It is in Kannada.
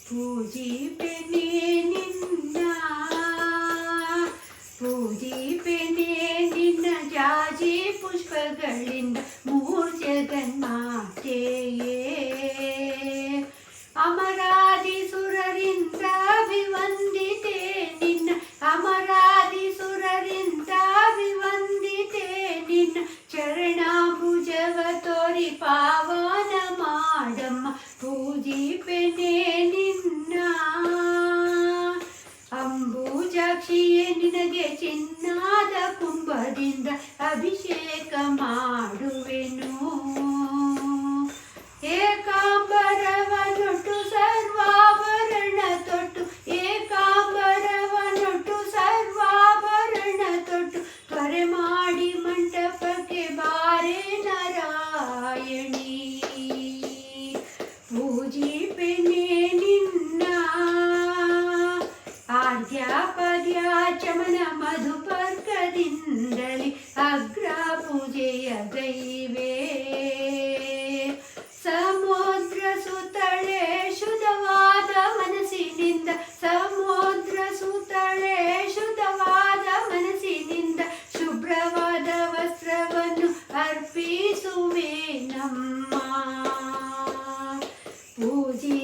ಪೂಜಿಪೆನೆ ನಿನ್ನ ಪೂಜಿಪೆನೆ ನಿನ್ನ ಜಾಜಿ ಪುಷ್ಪಗಳಿಂದ ಮೂರ್ಜಗನ್ಮಾತೆಯೇ ಅಮರಾದಿ ಸುರರಿಂದ ಅಭಿವಂದಿತೆ ನಿನ್ನ ಅಮರಾದಿ ಸುರರಿಂದ ಅಭಿವಂದಿತೆ ನಿನ್ನ ಚರಣಾಭುಜವ ತೋರಿ ಪಾವನ ಮಾಡಮ್ಮ ಪೂಜಿಪೆನೆ ನಿನ್ನ ಅಂಬುಜಾಕ್ಷಿಯೇ ನಿನಗೆ ಚಿನ್ನಾದ ಕುಂಭದಿಂದ ಅಭಿಷೇಕ ಮಾಡುವೆನು ಏಕಾಂಬರವನೊಟ್ಟು ಸರ್ವಾಭರಣ ತೊಟ್ಟು ಏಕಾಂಬರವನೊಟ್ಟು ಸರ್ವಾಭರಣ ತೊಟ್ಟು ತ್ವರೆ ಮಾಡಿ ಮಂಟಪಕ್ಕೆ ಬಾರೆ ನಾರಾಯಣಿ ಪೂಜಿಪೆನೆ ನಿನ್ನ ಆದ್ಯಾಪದ್ಯ ಚಮನ ಮಧುಪರ್ಕದಿಂದಲಿ ಅಗ್ರ ಪೂಜೆಯ ದೈವೇ ಸಮುದ್ರ ಸುತ್ತಳೆ ಶುದ್ಧವಾದ ಮನಸ್ಸಿನಿಂದ ಸಮುದ್ರ ಸುತ್ತಳೆ ಶುದ್ಧವಾದ ಮನಸ್ಸಿನಿಂದ ಶುಭ್ರವಾದ ವಸ್ತ್ರವನ್ನು ಅರ್ಪಿಸುವೆ ನಮ್ಮ ಪೂಜೆ